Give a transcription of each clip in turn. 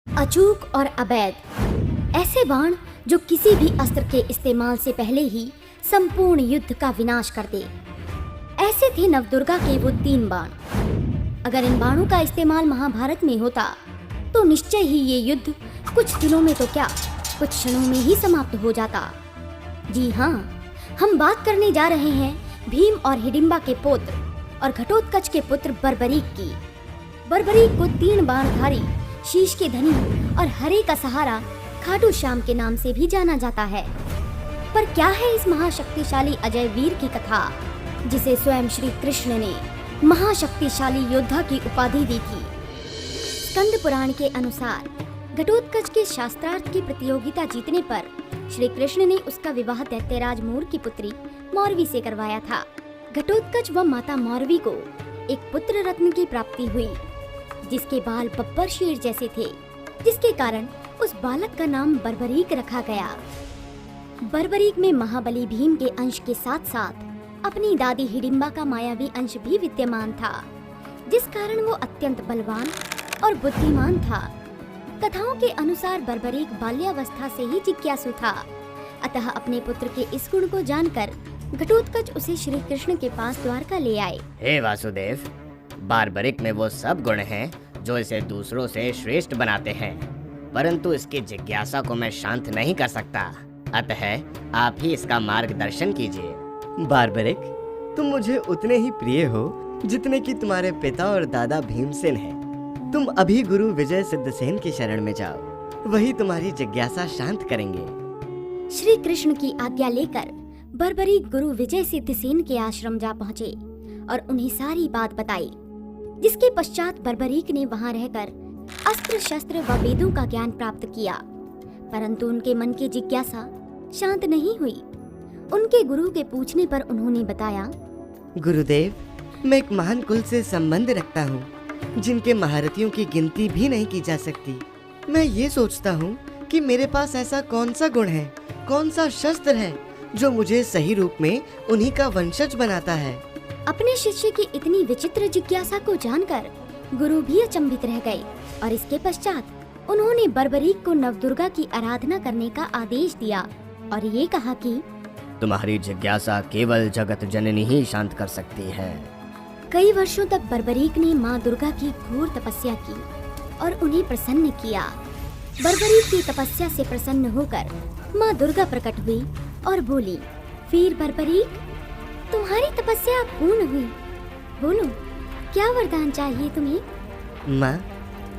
अचूक और अवैध, ऐसे बाण जो किसी भी अस्त्र के इस्तेमाल से पहले ही संपूर्ण युद्ध का विनाश कर दे। ऐसे थे नवदुर्गा के वो 3 बाण। अगर इन बाणों का इस्तेमाल महाभारत में होता तो निश्चय ही ये युद्ध कुछ दिनों में तो क्या, कुछ क्षणों में ही समाप्त हो जाता। जी हाँ, हम बात करने जा रहे हैं भीम और हिडिंबा के पुत्र और घटोत्कच के पुत्र बर्बरीक की। बर्बरीक को 3 बाणधारी, शीश के धनी और हरे का सहारा खाटू श्याम के नाम से भी जाना जाता है। पर क्या है इस महाशक्तिशाली अजय वीर की कथा, जिसे स्वयं श्री कृष्ण ने महाशक्तिशाली योद्धा की उपाधि दी थी। स्कंद पुराण के अनुसार घटोत्कच के शास्त्रार्थ की प्रतियोगिता जीतने पर श्री कृष्ण ने उसका विवाह दैत्यराज मोर की पुत्री मौरवी से करवाया था। घटोत्कच व माता मौरवी को एक पुत्र रत्न की प्राप्ति हुई, जिसके बाल बब्बर शेर जैसे थे, जिसके कारण उस बालक का नाम बर्बरीक रखा गया। बर्बरीक में महाबली भीम के अंश के साथ साथ अपनी दादी हिडिंबा का मायावी अंश भी विद्यमान था, जिस कारण वो अत्यंत बलवान और बुद्धिमान था। कथाओं के अनुसार बर्बरीक बाल्यावस्था से ही जिज्ञासु था, अतः अपने पुत्र के इस गुण को जानकर घटोत्कच उसे श्री कृष्ण के पास द्वारका ले आए। हे वासुदेव, बार्बरिक में वो सब गुण हैं जो इसे दूसरों से श्रेष्ठ बनाते हैं, परंतु इसकी जिज्ञासा को मैं शांत नहीं कर सकता, अतः आप ही इसका मार्गदर्शन कीजिए। बार्बरिक, तुम मुझे उतने ही प्रिय हो जितने कि तुम्हारे पिता और दादा भीमसेन हैं। तुम अभी गुरु विजय सिद्धसेन की शरण में जाओ, वही तुम्हारी जिज्ञासा शांत करेंगे। श्री कृष्ण की आज्ञा लेकर बर्बरीक गुरु विजय सिद्धसेन के आश्रम जा पहुँचे और उन्हें सारी बात बताई, जिसके पश्चात बर्बरीक ने वहां रहकर अस्त्र शस्त्र व वेदों का ज्ञान प्राप्त किया, परंतु उनके मन की जिज्ञासा शांत नहीं हुई। उनके गुरु के पूछने पर उन्होंने बताया, गुरुदेव, मैं एक महान कुल से संबंध रखता हूँ, जिनके महारथियों की गिनती भी नहीं की जा सकती। मैं ये सोचता हूँ कि मेरे पास ऐसा कौन सा गुण है, कौन सा शस्त्र है जो मुझे सही रूप में उन्हीं का वंशज बनाता है। अपने शिष्य की इतनी विचित्र जिज्ञासा को जानकर गुरु भी अचंभित रह गए और इसके पश्चात उन्होंने बर्बरीक को नवदुर्गा की आराधना करने का आदेश दिया और ये कहा कि तुम्हारी जिज्ञासा केवल जगत जननी ही शांत कर सकती है। कई वर्षों तक बर्बरीक ने माँ दुर्गा की घोर तपस्या की और उन्हें प्रसन्न किया। बर्बरीक की तपस्या से प्रसन्न होकर माँ दुर्गा प्रकट हुई और बोली, वीर बर्बरीक, तुम्हारी तपस्या पूर्ण हुई। बोलो, क्या वरदान चाहिए तुम्हें? माँ,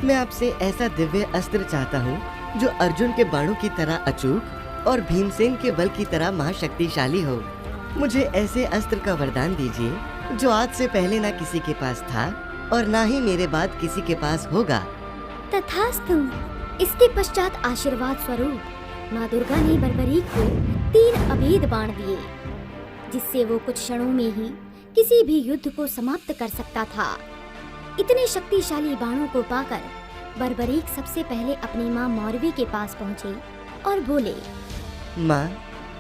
मैं आपसे ऐसा दिव्य अस्त्र चाहता हूँ जो अर्जुन के बाणों की तरह अचूक और भीमसेन के बल की तरह महाशक्तिशाली हो। मुझे ऐसे अस्त्र का वरदान दीजिए जो आज से पहले ना किसी के पास था और ना ही मेरे बाद किसी के पास होगा। तथास्तु। इसके पश्चात आशीर्वाद स्वरूप माँ दुर्गा ने बर्बरीक को 3 अभेद बाण दिए, जिससे वो कुछ क्षणों में ही किसी भी युद्ध को समाप्त कर सकता था। इतने शक्तिशाली बाणों को पाकर बर्बरीक सबसे पहले अपनी माँ मौरवी के पास पहुँचे और बोले, माँ,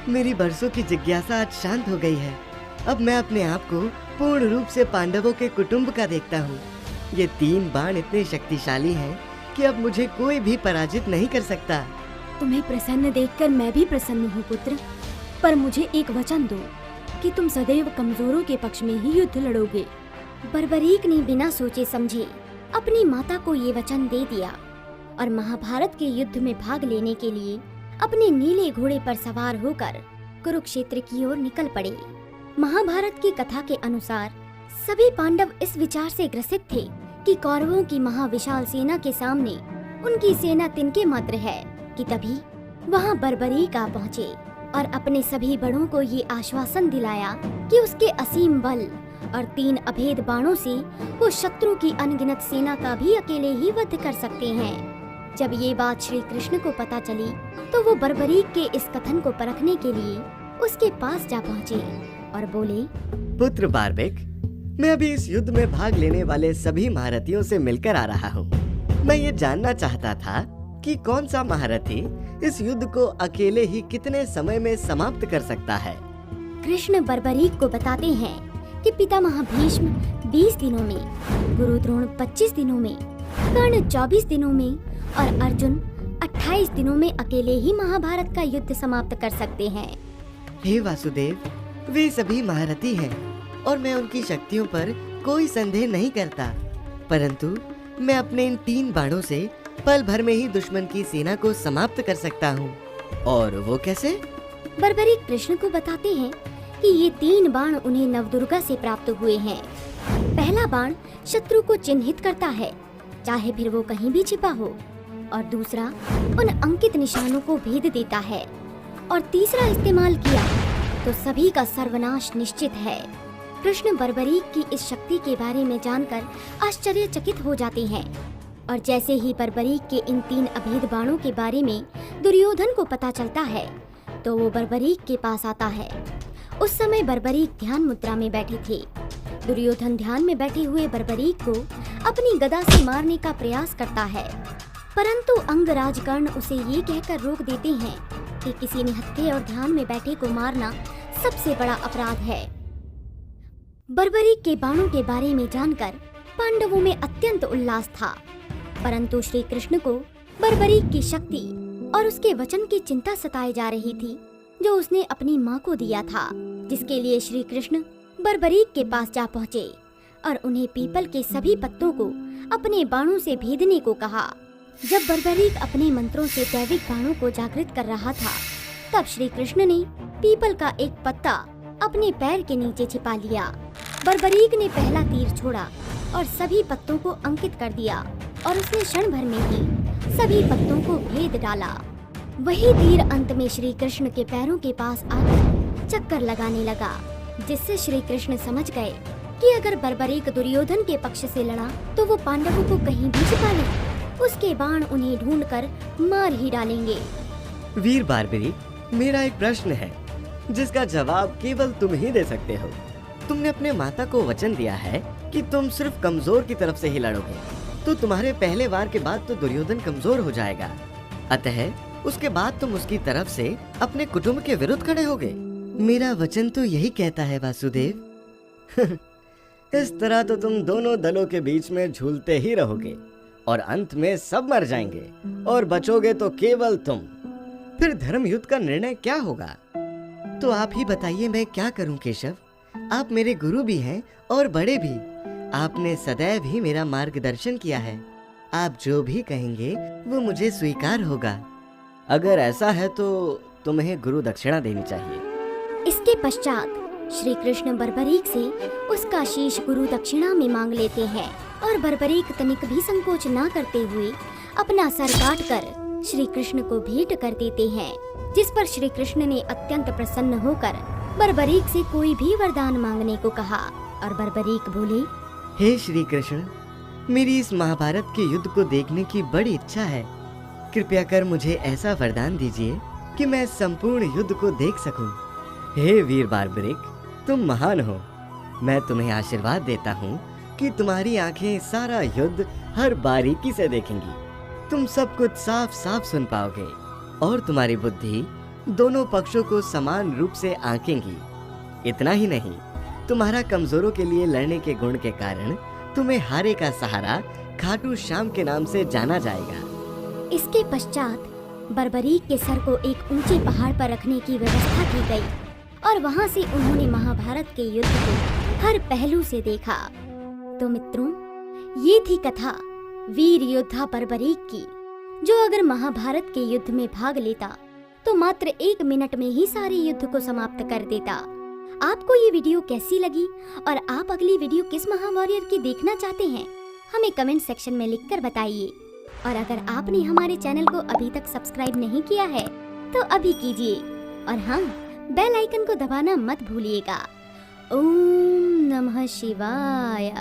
मेरी बरसों की जिज्ञासा आज शांत हो गई है। अब मैं अपने आप को पूर्ण रूप से पांडवों के कुटुंब का देखता हूँ। ये 3 बाण इतने शक्तिशाली हैं कि अब मुझे कोई भी पराजित नहीं कर सकता। तुम्हें प्रसन्न देखकर मैं भी प्रसन्न हूँ पुत्र, पर मुझे एक वचन दो कि तुम सदैव कमजोरों के पक्ष में ही युद्ध लड़ोगे। बर्बरीक ने बिना सोचे समझे अपनी माता को ये वचन दे दिया और महाभारत के युद्ध में भाग लेने के लिए अपने नीले घोड़े पर सवार होकर कुरुक्षेत्र की ओर निकल पड़े। महाभारत की कथा के अनुसार सभी पांडव इस विचार से ग्रसित थे कि कौरवों की महाविशाल सेना के सामने उनकी सेना तिनके मात्र है कि तभी वहां बर्बरीक आ पहुँचे और अपने सभी बड़ों को ये आश्वासन दिलाया कि उसके असीम बल और 3 अभेद बाणों से वो शत्रु की अनगिनत सेना का भी अकेले ही वध कर सकते हैं। जब ये बात श्री कृष्ण को पता चली तो वो बर्बरीक के इस कथन को परखने के लिए उसके पास जा पहुँचे और बोले, पुत्र बार्बरिक, मैं अभी इस युद्ध में भाग लेने वाले सभी महारथियों से मिलकर आ रहा हूँ। मैं ये जानना चाहता था कि कौन सा महारथी इस युद्ध को अकेले ही कितने समय में समाप्त कर सकता है। कृष्ण बर्बरीक को बताते हैं कि पितामह भीष्म 20 दिनों में, गुरु द्रोण 25 दिनों में, कर्ण 24 दिनों में और अर्जुन 28 दिनों में अकेले ही महाभारत का युद्ध समाप्त कर सकते हैं। हे वासुदेव, वे सभी महारथी हैं और मैं उनकी शक्तियों पर कोई संदेह नहीं करता, परंतु मैं अपने इन 3 बाणों से पल भर में ही दुश्मन की सेना को समाप्त कर सकता हूँ। और वो कैसे? बर्बरीक कृष्ण को बताते हैं कि ये 3 बाण उन्हें नवदुर्गा से प्राप्त हुए हैं। पहला बाण शत्रु को चिन्हित करता है, चाहे फिर वो कहीं भी छिपा हो, और दूसरा उन अंकित निशानों को भेद देता है, और तीसरा इस्तेमाल किया तो सभी का सर्वनाश निश्चित है। कृष्ण बर्बरीक की इस शक्ति के बारे में जानकर आश्चर्यचकित हो जाते हैं, और जैसे ही बर्बरीक के इन 3 अभेद बाणों के बारे में दुर्योधन को पता चलता है तो वो बर्बरीक के पास आता है। उस समय बर्बरीक ध्यान मुद्रा में बैठे थे। दुर्योधन ध्यान में बैठे हुए बर्बरीक को अपनी गदा से मारने का प्रयास करता है, परंतु अंगराज कर्ण उसे ये कहकर रोक देते हैं कि किसी निहत्थे और ध्यान में बैठे को मारना सबसे बड़ा अपराध है। बर्बरीक के बाणों के बारे में जानकर पांडवों में अत्यंत उल्लास था, परंतु श्री कृष्ण को बर्बरीक की शक्ति और उसके वचन की चिंता सताए जा रही थी, जो उसने अपनी माँ को दिया था, जिसके लिए श्री कृष्ण बर्बरीक के पास जा पहुँचे और उन्हें पीपल के सभी पत्तों को अपने बाणों से भेदने को कहा। जब बर्बरीक अपने मंत्रों से दैविक बाणों को जागृत कर रहा था, तब श्री कृष्ण ने पीपल का एक पत्ता अपने पैर के नीचे छिपा लिया। बर्बरीक ने पहला तीर छोड़ा और सभी पत्तों को अंकित कर दिया, और उसने क्षण भर में ही सभी पत्तों को भेद डाला। वही तीर अंत में श्री कृष्ण के पैरों के पास आकर चक्कर लगाने लगा, जिससे श्री कृष्ण समझ गए कि अगर बर्बरीक दुर्योधन के पक्ष से लड़ा तो वो पांडवों को कहीं भी छिपा ले, उसके बाण उन्हें ढूंढकर मार ही डालेंगे। वीर बर्बरीक, मेरा एक प्रश्न है जिसका जवाब केवल तुम ही दे सकते हो। तुमने अपने माता को वचन दिया है कि तुम सिर्फ कमजोर की तरफ से ही लड़ोगे, तो तुम्हारे पहले वार के बाद तो दुर्योधन कमजोर हो जाएगा, अतः उसके बाद तुम उसकी तरफ से अपने कुटुंब के विरुद्ध खड़े होगे। मेरा वचन तो यही कहता है वासुदेव। इस तरह तो तुम दोनों दलों के बीच में झूलते ही रहोगे और अंत में सब मर जाएंगे और बचोगे तो केवल तुम। फिर धर्म युद्ध का निर्णय क्या होगा? तो आप ही बताइए, मैं क्या करूं केशव? आप मेरे गुरु भी हैं और बड़े भी। आपने सदैव ही मेरा मार्गदर्शन किया है। आप जो भी कहेंगे वो मुझे स्वीकार होगा। अगर ऐसा है तो तुम्हें गुरु दक्षिणा देनी चाहिए। इसके पश्चात श्री कृष्ण बर्बरीक से उसका शीश गुरु दक्षिणा में मांग लेते हैं, और बर्बरीक तनिक भी संकोच ना करते हुए अपना सर काट कर श्री कृष्ण को भेंट कर देते हैं, जिस पर श्री कृष्ण ने अत्यंत प्रसन्न होकर बर्बरीक से कोई भी वरदान मांगने को कहा। और बर्बरीक बोले, हे श्री कृष्ण, मेरी इस महाभारत के युद्ध को देखने की बड़ी इच्छा है। कृपया कर मुझे ऐसा वरदान दीजिए कि मैं संपूर्ण युद्ध को देख सकूं। हे वीर बर्बरीक, तुम महान हो। मैं तुम्हें आशीर्वाद देता हूँ कि तुम्हारी आंखें सारा युद्ध हर बारीकी से देखेंगी। तुम सब कुछ साफ साफ सुन पाओगे और तुम्हारी बुद्धि दोनों पक्षों को समान रूप से आंकेंगी। इतना ही नहीं, तुम्हारा कमजोरों के लिए लड़ने के गुण के कारण तुम्हें हारे का सहारा खाटू श्याम के नाम से जाना जाएगा। इसके पश्चात बर्बरीक के सर को एक ऊंचे पहाड़ पर रखने की व्यवस्था की गई, और वहां से उन्होंने महाभारत के युद्ध को हर पहलू से देखा। तो मित्रों, ये थी कथा वीर योद्धा बर्बरीक की, जो अगर महाभारत के युद्ध में भाग लेता तो मात्र 1 मिनट में ही सारे युद्ध को समाप्त कर देता। आपको ये वीडियो कैसी लगी और आप अगली वीडियो किस महावॉरियर की देखना चाहते हैं, हमें कमेंट सेक्शन में लिखकर बताइए। और अगर आपने हमारे चैनल को अभी तक सब्सक्राइब नहीं किया है तो अभी कीजिए, और हाँ, बेल आइकन को दबाना मत भूलिएगा। ओम नमः शिवाय।